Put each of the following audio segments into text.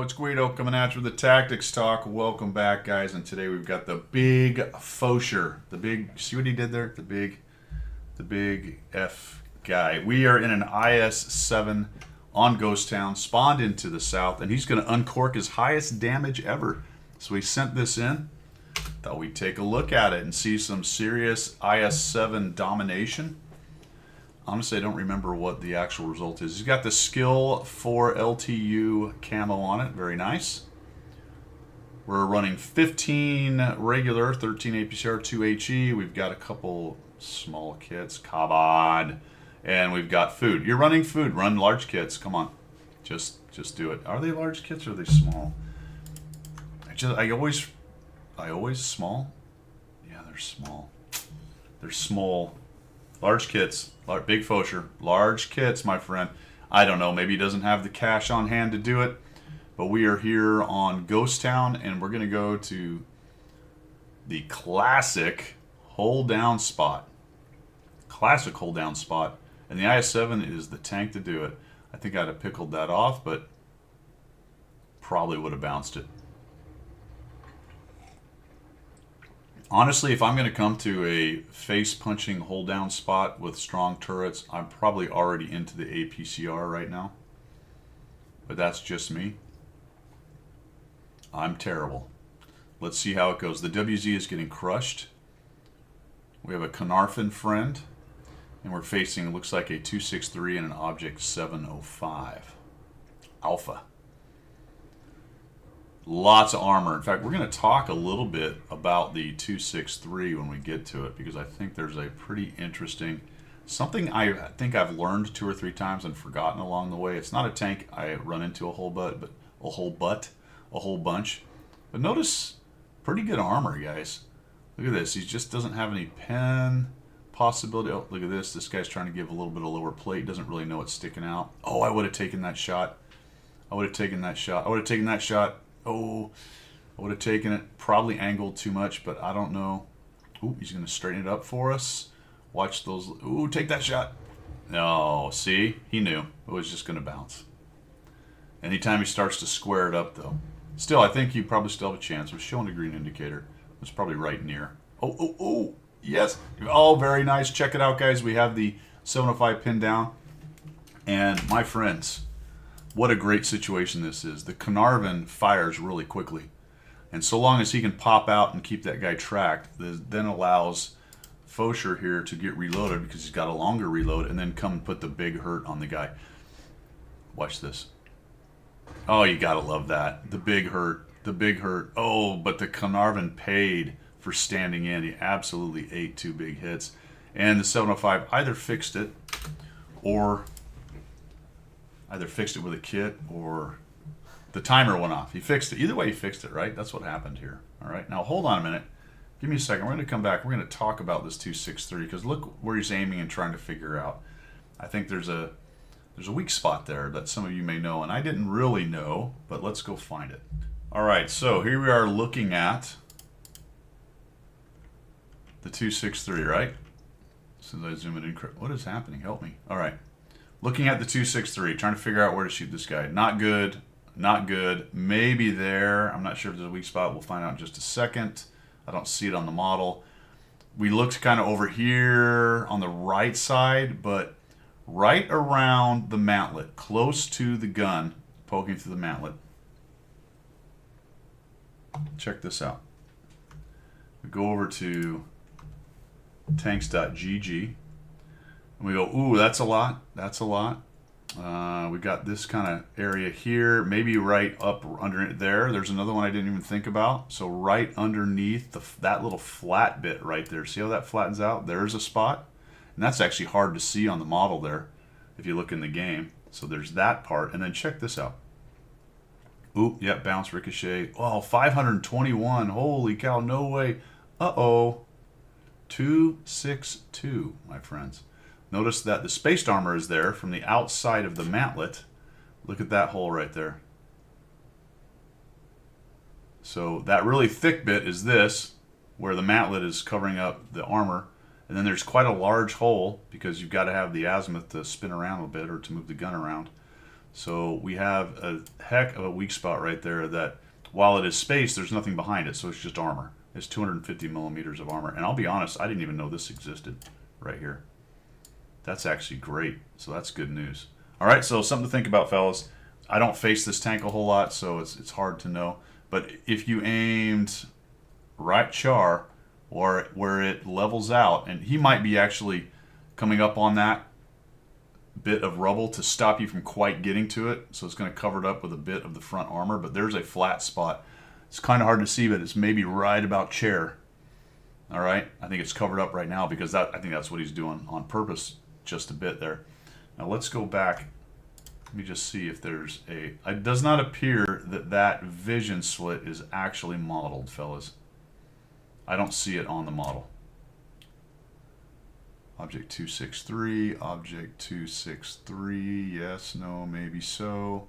Yo, it's Guido coming at you with the Tactics Talk. Welcome back, guys. And today we've got the big Fosher. The big, see what he did there? The big F guy. We are in an IS-7 on Ghost Town, spawned into the south, and he's going to uncork his highest damage ever. So we sent this in. Thought we'd take a look at it and see some serious IS-7 domination. Honestly, I don't remember what the actual result is. He's got the skill 4 LTU camo on it. Very nice. We're running 15 regular, 13 APCR, 2 HE. We've got a couple small kits. Kabad. And we've got food. You're running food. Run large kits. Come on. Just do it. Are they large kits or are they small? I always small. Yeah, they're small. They're small. Large kits. Big Fosher. Large kits, my friend. I don't know. Maybe he doesn't have the cash on hand to do it. But we are here on Ghost Town, and we're going to go to the classic hold down spot. Classic hold down spot. And the IS-7 is the tank to do it. I think I'd have pickled that off, but probably would have bounced it. Honestly, if I'm going to come to a face-punching hold-down spot with strong turrets, I'm probably already into the APCR right now. But that's just me. I'm terrible. Let's see how it goes. The WZ is getting crushed. We have a Caernarfon friend. And we're facing, it looks like a 263 and an Object 705. Alpha. Lots of armor. In fact, we're going to talk a little bit about the 263 when we get to it, because I think there's a pretty interesting, something I think I've learned 2 or 3 times and forgotten along the way. It's not a tank I run into a whole bunch. But notice, pretty good armor, guys. Look at this. He just doesn't have any pen possibility. Oh, look at this. This guy's trying to give a little bit of lower plate. Doesn't really know what's sticking out. Oh, I would have taken that shot. I would have taken that shot. Oh, I would have taken it. Probably angled too much, but I don't know. Ooh, he's going to straighten it up for us. Watch those. Ooh, take that shot. No, see? He knew. It was just going to bounce. Anytime he starts to square it up, though. Still, I think you probably still have a chance. It was showing a green indicator. It's probably right near. Oh. Yes. Oh, very nice. Check it out, guys. We have the 705 pinned down. And my friends, what a great situation this is. The Caernarfon fires really quickly. And so long as he can pop out and keep that guy tracked, then allows Fosher here to get reloaded because he's got a longer reload and then come and put the big hurt on the guy. Watch this. Oh, you gotta love that. The big hurt. Oh, but the Caernarfon paid for standing in. He absolutely ate 2 big hits. And the 705 either fixed it with a kit or the timer went off. He fixed it. Either way, he fixed it, right? That's what happened here. All right. Now, hold on a minute. Give me a second. We're going to come back. We're going to talk about this 263 because look where he's aiming and trying to figure out. I think there's a weak spot there that some of you may know, and I didn't really know, but let's go find it. All right. So here we are looking at the 263, right? As soon as I zoom it in, what is happening? Help me. All right. Looking at the 263, trying to figure out where to shoot this guy. Not good. Maybe there. I'm not sure if there's a weak spot. We'll find out in just a second. I don't see it on the model. We looked kind of over here on the right side, but right around the mantlet, close to the gun, poking through the mantlet. Check this out. We go over to tanks.gg and we go, ooh, that's a lot. We got this kind of area here, maybe right up under there. There's another one I didn't even think about. So right underneath that little flat bit right there. See how that flattens out? There's a spot. And that's actually hard to see on the model there if you look in the game. So there's that part. And then check this out. Oop, yep, bounce, ricochet. Oh, 521. Holy cow, no way. Uh-oh. 262, my friends. Notice that the spaced armor is there from the outside of the mantlet. Look at that hole right there. So that really thick bit is this, where the mantlet is covering up the armor. And then there's quite a large hole because you've got to have the azimuth to spin around a bit or to move the gun around. So we have a heck of a weak spot right there that while it is space, there's nothing behind it, so it's just armor. It's 250 millimeters of armor. And I'll be honest, I didn't even know this existed right here. That's actually great. So that's good news. All right, so something to think about, fellas. I don't face this tank a whole lot, so it's hard to know. But if you aimed right char, or where it levels out, and he might be actually coming up on that bit of rubble to stop you from quite getting to it, so it's going to cover it up with a bit of the front armor, but there's a flat spot. It's kind of hard to see, but it's maybe right about chair. All right, I think it's covered up right now because I think that's what he's doing on purpose, just a bit there. Now let's go back. Let me just see if there's a... It does not appear that that vision slit is actually modeled, fellas. I don't see it on the model. Object 263, object 263, yes, no, maybe so.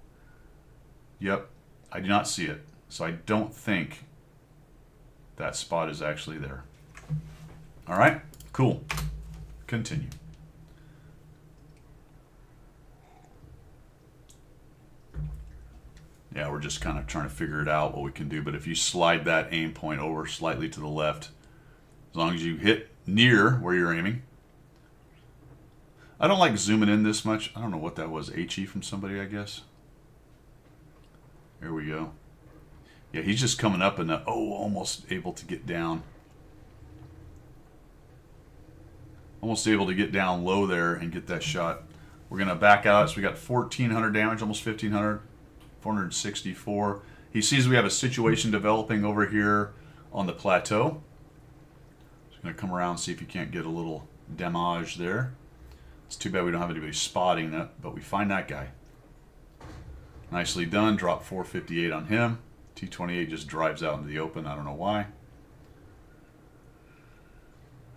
Yep, I do not see it. So I don't think that spot is actually there. All right, cool. Continue. Yeah, we're just kind of trying to figure it out what we can do. But if you slide that aim point over slightly to the left, as long as you hit near where you're aiming. I don't like zooming in this much. I don't know what that was. HE from somebody, I guess. There we go. Yeah, he's just coming up and almost able to get down. Almost able to get down low there and get that shot. We're going to back out. So we got 1,400 damage, almost 1,500. 464. He sees we have a situation developing over here on the plateau. Just going to come around and see if you can't get a little damage there. It's too bad we don't have anybody spotting that, but we find that guy. Nicely done. Drop 458 on him. T-28 just drives out into the open. I don't know why.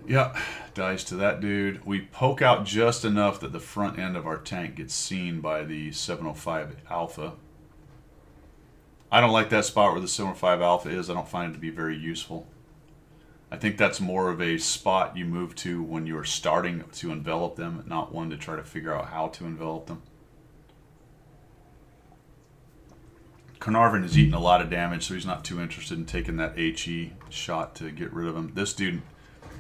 Yeah, dies to that dude. We poke out just enough that the front end of our tank gets seen by the 705 Alpha. I don't like that spot where the 705 Alpha is. I don't find it to be very useful. I think that's more of a spot you move to when you're starting to envelop them, not one to try to figure out how to envelop them. Carnarvon has eaten a lot of damage, so he's not too interested in taking that HE shot to get rid of him. This dude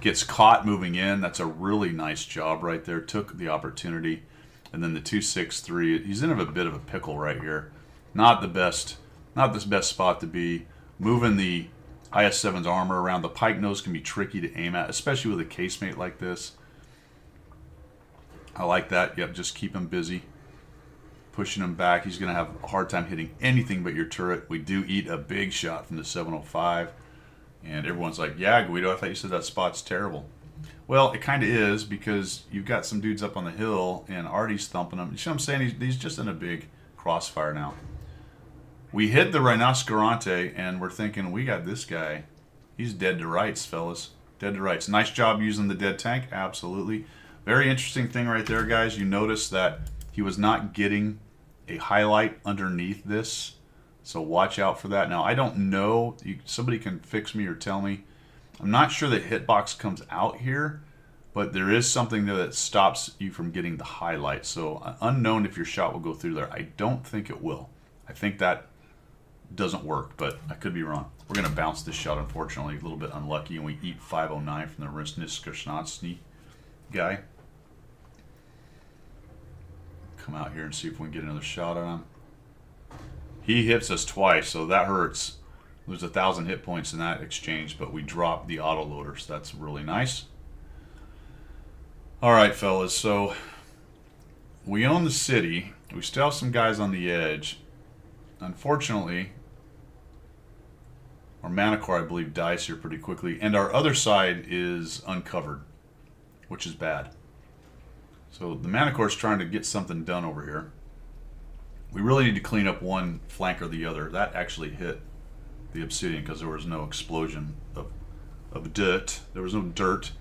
gets caught moving in. That's a really nice job right there. Took the opportunity. And then the 263, he's in a bit of a pickle right here. Not the best spot to be. Moving the IS-7's armor around the pike nose can be tricky to aim at, especially with a casemate like this. I like that. Yep, just keep him busy. Pushing him back. He's going to have a hard time hitting anything but your turret. We do eat a big shot from the 705. And everyone's like, yeah, Guido, I thought you said that spot's terrible. Well, it kind of is because you've got some dudes up on the hill and Artie's thumping them. You see what I'm saying? He's just in a big crossfire now. We hit the Rhinoscerante, and we're thinking, we got this guy. He's dead to rights, fellas. Dead to rights. Nice job using the dead tank. Absolutely. Very interesting thing right there, guys. You notice that he was not getting a highlight underneath this. So watch out for that. Now, I don't know. Somebody can fix me or tell me. I'm not sure that hitbox comes out here, but there is something there that stops you from getting the highlight. So unknown if your shot will go through there. I don't think it will. I think that doesn't work, but I could be wrong. We're going to bounce this shot, unfortunately. A little bit unlucky, and we eat 509 from the Rhinoscerante guy. Come out here and see if we can get another shot on him. He hits us twice, so that hurts. There's 1,000 hit points in that exchange, but we dropped the autoloader, so that's really nice. All right, fellas, so we own the city. We still have some guys on the edge. Unfortunately, our Manticore, I believe, dies here pretty quickly, and our other side is uncovered, which is bad. So the Manticore is trying to get something done over here. We really need to clean up one flank or the other. That actually hit the Obsidian because there was no explosion of dirt. There was no dirt.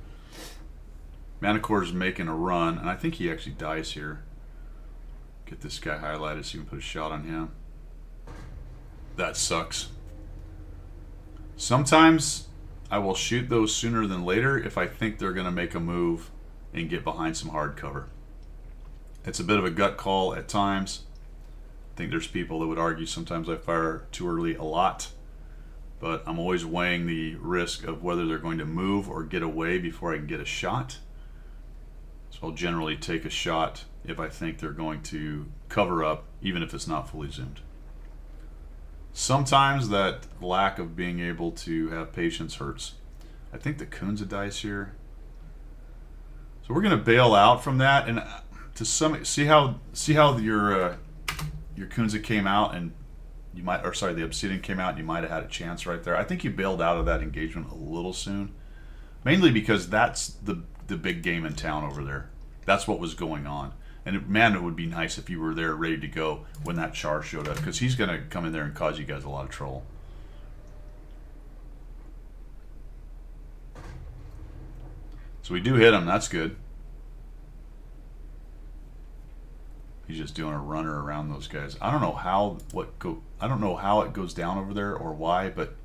Manticore is making a run, and I think he actually dies here. Get this guy highlighted so you can put a shot on him. That sucks. Sometimes I will shoot those sooner than later if I think they're going to make a move and get behind some hard cover. It's a bit of a gut call at times. I think there's people that would argue sometimes I fire too early a lot, but I'm always weighing the risk of whether they're going to move or get away before I can get a shot. So I'll generally take a shot if I think they're going to cover up, even if it's not fully zoomed. Sometimes that lack of being able to have patience hurts. I think the coon's a dice here. So we're going to bail out from that, and to see how your Kunza came out, and you might, or sorry, the Obsidian came out, and you might have had a chance right there. I think you bailed out of that engagement a little soon, mainly because that's the big game in town over there. That's what was going on. And man, it would be nice if you were there ready to go when that char showed up, because he's going to come in there and cause you guys a lot of trouble. So we do hit him. That's good. He's just doing a runner around those guys. I don't know how it goes down over there or why, but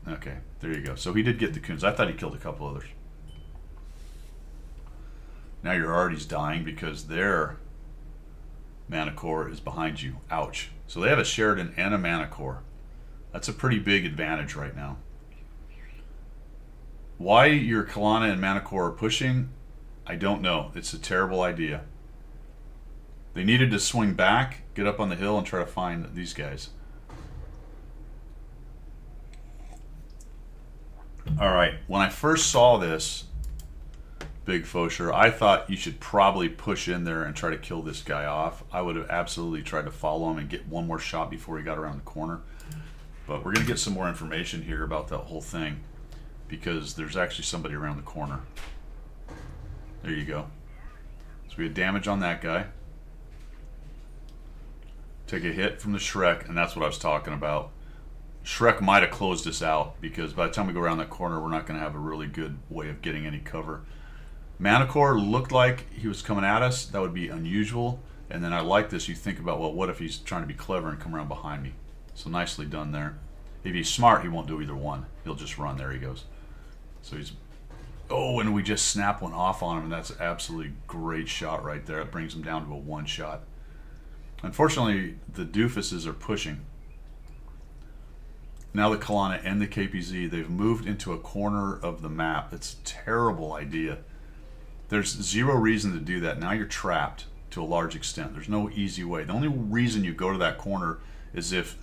okay, there you go. So he did get the coons. I thought he killed a couple others. Now your Artie's dying because their mana core is behind you. Ouch. So they have a Sheridan and a mana core. That's a pretty big advantage right now. Why your Kalana and mana core are pushing, I don't know. It's a terrible idea. They needed to swing back, get up on the hill, and try to find these guys. Alright, when I first saw this Big Fosher, I thought you should probably push in there and try to kill this guy off. I would have absolutely tried to follow him and get one more shot before he got around the corner. But we're going to get some more information here about that whole thing, because there's actually somebody around the corner. There you go. So we had damage on that guy. Take a hit from the Shrek, and that's what I was talking about. Shrek might have closed us out, because by the time we go around that corner, we're not going to have a really good way of getting any cover. Manticore looked like he was coming at us. That would be unusual. And then I like this. You think about, well, what if he's trying to be clever and come around behind me? So nicely done there. If he's smart, he won't do either one. He'll just run. There he goes. So he's... Oh, and we just snap one off on him, and that's an absolutely great shot right there. It brings him down to a one shot. Unfortunately, the doofuses are pushing. Now the Kalana and the KPZ, they've moved into a corner of the map. It's a terrible idea. There's zero reason to do that. Now you're trapped to a large extent. There's no easy way. The only reason you go to that corner is if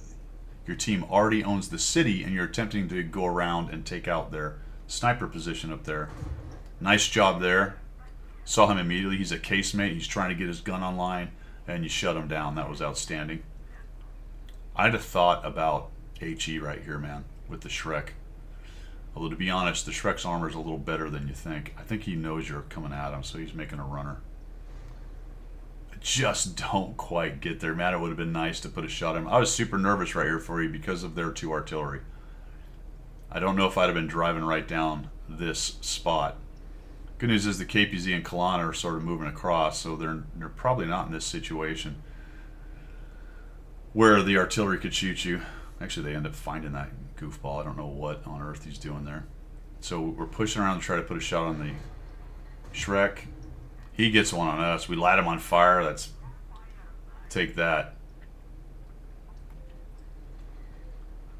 your team already owns the city and you're attempting to go around and take out their sniper position up there. Nice job there. Saw him immediately. He's a casemate. He's trying to get his gun online, and you shut him down. That was outstanding. I'd have thought about HE right here, man, with the Shrek. Although, to be honest, the Shrek's armor is a little better than you think. I think he knows you're coming at him, so he's making a runner. I just don't quite get there. Man, it would have been nice to put a shot at him. I was super nervous right here for you because of their 2 artillery. I don't know if I'd have been driving right down this spot. Good news is the KPZ and Kalana are sort of moving across, so they're probably not in this situation where the artillery could shoot you. Actually, they end up finding that goofball. I don't know what on earth he's doing there. So we're pushing around to try to put a shot on the Shrek. He gets one on us. We light him on fire. That's... Take that.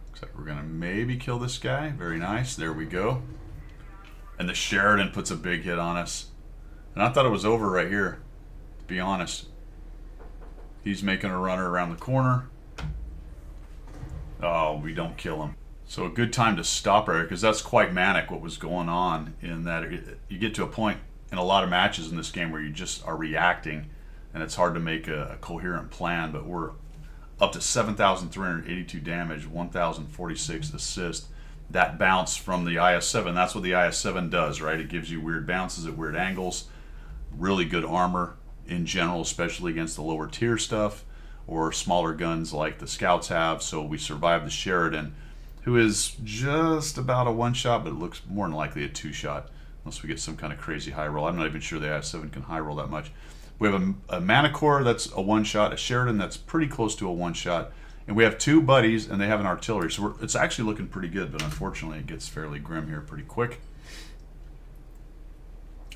Looks like we're going to maybe kill this guy. Very nice. There we go. And the Sheridan puts a big hit on us. And I thought it was over right here, to be honest. He's making a runner around the corner. Oh, we don't kill him. So a good time to stop right here, because that's quite manic what was going on, in that you get to a point in a lot of matches in this game where you just are reacting, and it's hard to make a coherent plan. But we're up to 7,382 damage, 1,046 assist. That bounce from the IS-7, that's what the IS-7 does, right? It gives you weird bounces at weird angles. Really good armor in general, especially against the lower tier stuff or smaller guns like the Scouts have. So we survived the Sheridan, who is just about a one-shot, but it looks more than likely a two-shot, unless we get some kind of crazy high roll. I'm not even sure the IS-7 can high roll that much. We have a Mana Core that's a one-shot, a Sheridan that's pretty close to a one-shot, and we have 2 buddies, and they have an artillery. So it's actually looking pretty good, but unfortunately it gets fairly grim here pretty quick.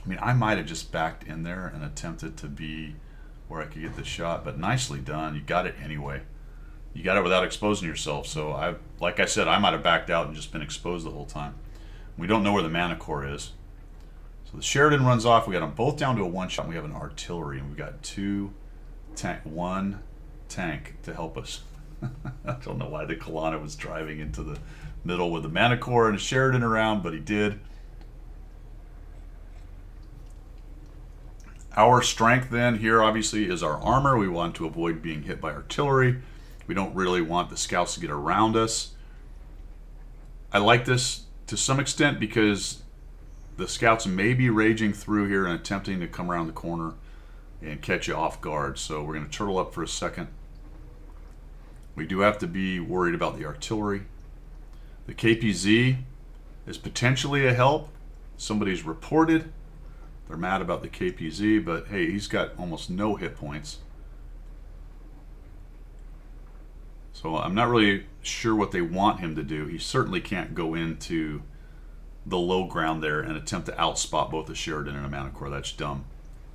I mean, I might have just backed in there and attempted to be where I could get the shot, but nicely done. You got it anyway. You got it without exposing yourself. So like I said, I might have backed out and just been exposed the whole time. We don't know where the mana core is. So the Sheridan runs off. We got them both down to a one shot. We have an artillery, and we've got one tank to help us. I don't know why the Kalana was driving into the middle with the mana core and a Sheridan around, but he did. Our strength then here obviously is our armor. We want to avoid being hit by artillery. We don't really want the scouts to get around us. I like this to some extent because the scouts may be raging through here and attempting to come around the corner and catch you off guard. So we're going to turtle up for a second. We do have to be worried about the artillery. The KPZ is potentially a help. Somebody's reported. They're mad about the KPZ, but hey, he's got almost no hit points. So I'm not really sure what they want him to do. He certainly can't go into the low ground there and attempt to outspot both a Sheridan and a Mana Core. That's dumb.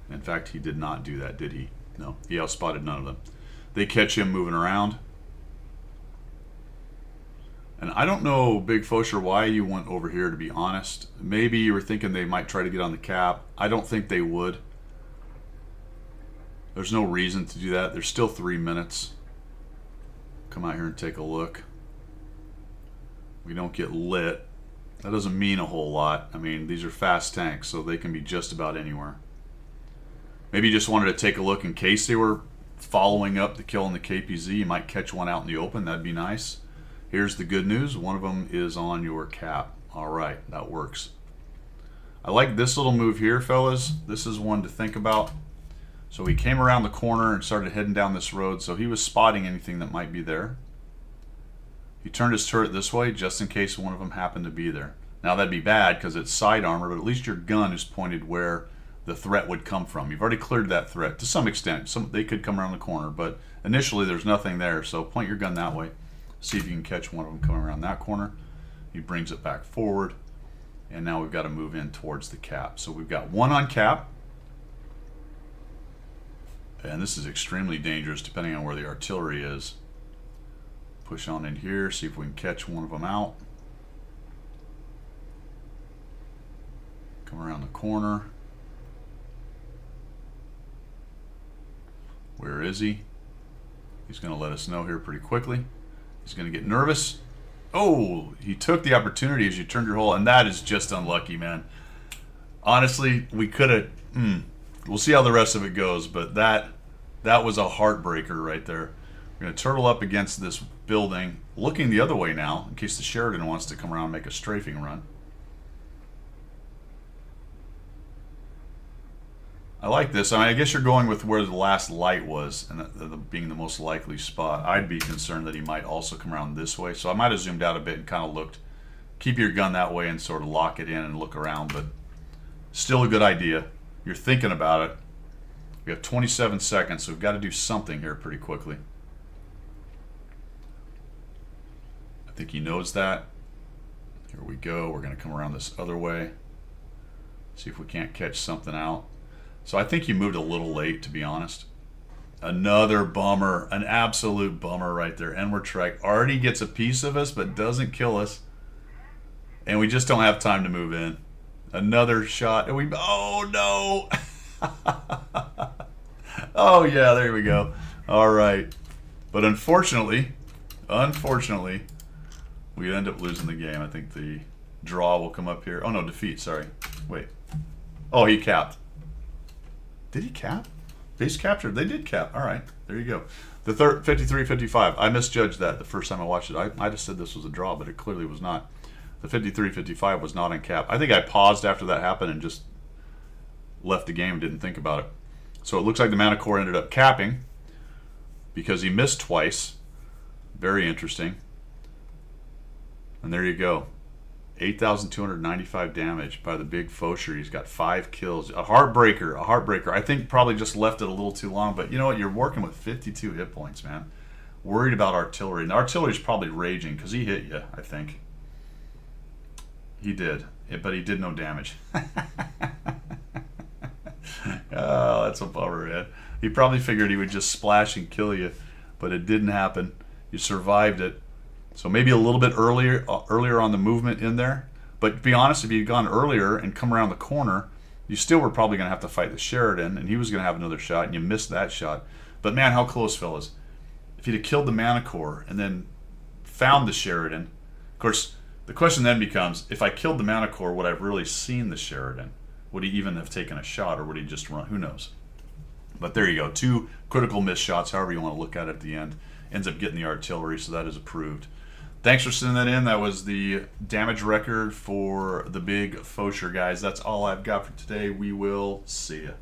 In fact, he did not do that, did he? No, he outspotted none of them. They catch him moving around. And I don't know, Big Fosher, why you went over here, to be honest. Maybe you were thinking they might try to get on the cap. I don't think they would. There's no reason to do that. There's still 3 minutes. Come out here and take a look. We don't get lit. That doesn't mean a whole lot. I mean, these are fast tanks, so they can be just about anywhere. Maybe you just wanted to take a look in case they were following up the kill in the KPZ. You might catch one out in the open. That'd be nice. Here's the good news. One of them is on your cap. All right, that works. I like this little move here, fellas. This is one to think about. So he came around the corner and started heading down this road, so he was spotting anything that might be there. He turned his turret this way just in case one of them happened to be there. Now that'd be bad because it's side armor, but at least your gun is pointed where the threat would come from. You've already cleared that threat to some extent. They could come around the corner, but initially there's nothing there, so point your gun that way. See if you can catch one of them coming around that corner. He brings it back forward, and now we've got to move in towards the cap. So we've got one on cap, and this is extremely dangerous depending on where the artillery is. Push on in here, see if we can catch one of them out. Come around the corner. Where is he? He's going to let us know here pretty quickly. He's going to get nervous. Oh, he took the opportunity as you turned your hole, and that is just unlucky, man. Honestly, we could have... We'll see how the rest of it goes, but that was a heartbreaker right there. We're going to turtle up against this building, looking the other way now, in case the Sheridan wants to come around and make a strafing run. I like this. I mean, I guess you're going with where the last light was, and being the most likely spot. I'd be concerned that he might also come around this way, so I might have zoomed out a bit and kind of looked. Keep your gun that way and sort of lock it in and look around, but still a good idea. You're thinking about it. We have 27 seconds, so we've got to do something here pretty quickly. I think he knows that. Here we go. We're going to come around this other way. See if we can't catch something out. So I think you moved a little late, to be honest. Another bummer, an absolute bummer right there. Enward Trek already gets a piece of us, but doesn't kill us. And we just don't have time to move in. Another shot, and oh no! Oh yeah, there we go. All right. But unfortunately, we end up losing the game. I think the draw will come up here. Oh no, defeat, sorry. Wait. Oh, he capped. Did he cap? Base captured. They did cap. All right, there you go. The 53-55. I misjudged that the first time I watched it. I just said this was a draw, but it clearly was not. The 53-55 was not on cap. I think I paused after that happened and just left the game and didn't think about it. So it looks like the Mana Core ended up capping because he missed twice. Very interesting. And there you go. 8,295 damage by the Big Fosher. He's got 5 kills. A heartbreaker. I think probably just left it a little too long, but you know what? You're working with 52 hit points, man. Worried about artillery. And artillery's probably raging because he hit you, I think. He did, but he did no damage. Oh, that's a bummer, man. He probably figured he would just splash and kill you, but it didn't happen. You survived it. So maybe a little bit earlier on the movement in there. But to be honest, if you'd gone earlier and come around the corner, you still were probably going to have to fight the Sheridan, and he was going to have another shot, and you missed that shot. But man, how close, fellas. If you'd have killed the Manticore and then found the Sheridan, of course, the question then becomes, if I killed the Manticore, would I have really seen the Sheridan? Would he even have taken a shot, or would he just run? Who knows? But there you go. 2 critical missed shots, however you want to look at it at the end. Ends up getting the artillery, so that is approved. Thanks for sending that in. That was the damage record for the big Faucher, guys. That's all I've got for today. We will see you.